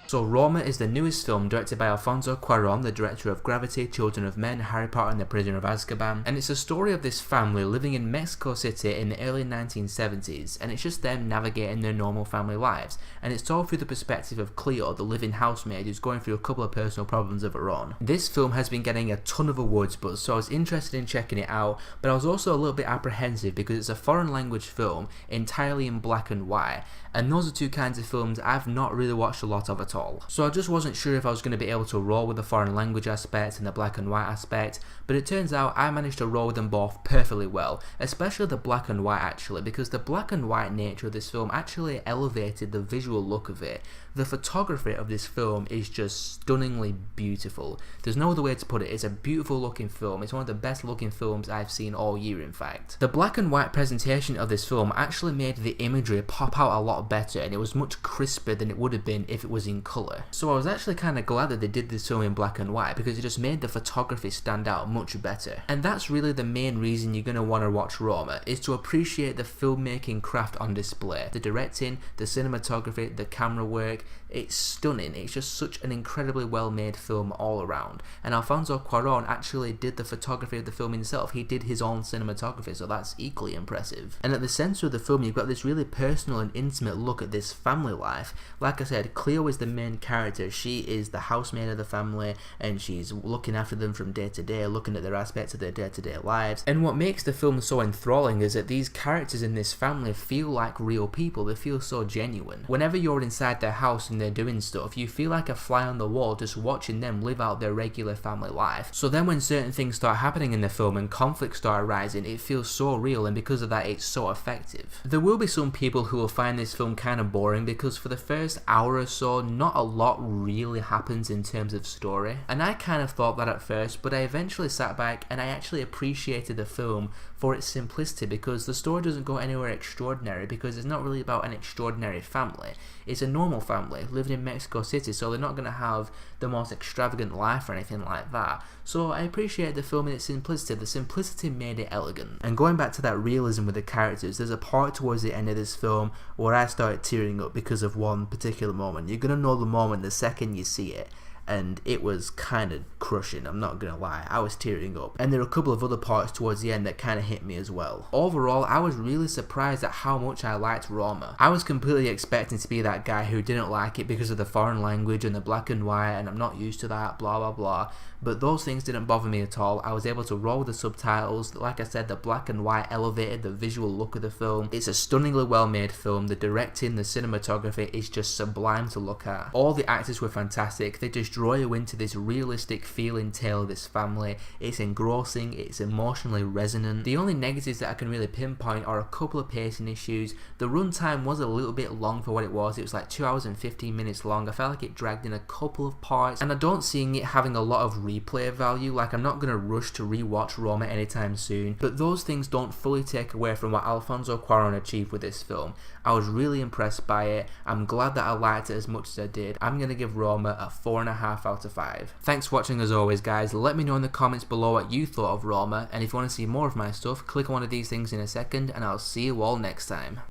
So Roma is the newest film directed by Alfonso Cuaron, the director of Gravity, Children of Men, Harry Potter and the Prisoner of Azkaban, and it's the story of this family living in Mexico City in the early 1970s, and it's just them navigating their normal family lives, and it's told through the perspective of Cleo, the living housemaid who's going through a couple of personal problems of her own. This film has been getting a ton of awards buzz, so I was interested in checking it out, but I was also a little bit apprehensive because it's a foreign language film entirely in black and white, and those are two kinds of films I've not really watched a lot of at all. So I just wasn't sure if I was going to be able to roll with the foreign language aspect and the black and white aspect, but it turns out I managed to roll with them both perfectly well, especially the black and white actually, because the black and white nature of this film actually elevated the visual look of it. The photography of this film is just stunningly beautiful. There's no other way to put it. It's a beautiful looking film. It's one of the best looking films I've seen all year, in fact. The black and white presentation of this film actually made the imagery pop out a lot better, and it was much crisper than it would have been if it was in colour. So I was actually kind of glad that they did this film in black and white, because it just made the photography stand out much better. And that's really the main reason you're going to want to watch Roma, is to appreciate the filmmaking craft on display. The directing, the cinematography, the camera work, it's stunning. It's just such an incredibly well made film all around. And Alfonso Cuaron actually did the photography of the film himself. He did his own cinematography, so that's equally impressive. And at the centre of the film you've got this really personal and intimate look at this family life. Like I said, Cleo is the main character. She is the housemaid of the family, and she's looking after them from day to day, looking at their aspects of their day-to-day lives. And what makes the film so enthralling is that these characters in this family feel like real people. They feel so genuine. Whenever you're inside their house and they're doing stuff, you feel like a fly on the wall just watching them live out their regular family life. So then when certain things start happening in the film and conflicts start arising, it feels so real, and because of that it's so effective. There will be some people who will find this film kind of boring, because for the first hour or so not a lot really happens in terms of story, and I kind of thought that at first, but I eventually sat back and I actually appreciated the film for its simplicity, because the story doesn't go anywhere extraordinary, because it's not really about an extraordinary family. It's a normal family living in Mexico City, so they're not going to have the most extravagant life or anything like that. So I appreciate the film in its simplicity. The simplicity made it elegant. And going back to that realism with the characters, there's a part towards the end of this film where I started tearing up because of one particular moment. You're going to know the moment the second you see it, and it was kind of crushing, I'm not gonna lie. I was tearing up. And there are a couple of other parts towards the end that kind of hit me as well. Overall, I was really surprised at how much I liked Roma. I was completely expecting to be that guy who didn't like it because of the foreign language and the black and white, and I'm not used to that, blah blah blah. But those things didn't bother me at all. I was able to roll with the subtitles. Like I said, the black and white elevated the visual look of the film. It's a stunningly well made film. The directing, the cinematography is just sublime to look at. All the actors were fantastic. They just draw you into this realistic feeling tale of this family. It's engrossing, it's emotionally resonant. The only negatives that I can really pinpoint are a couple of pacing issues. The runtime was a little bit long for what it was. It was like 2 hours and 15 minutes long. I felt like it dragged in a couple of parts, and I don't see it having a lot of replay value. Like, I'm not going to rush to rewatch Roma anytime soon, but those things don't fully take away from what Alfonso Cuaron achieved with this film. I was really impressed by it. I'm glad that I liked it as much as I did. I'm going to give Roma a 4.5 out of 5. Thanks for watching as always, guys. Let me know in the comments below what you thought of Roma, and if you want to see more of my stuff, click on one of these things in a second, and I'll see you all next time.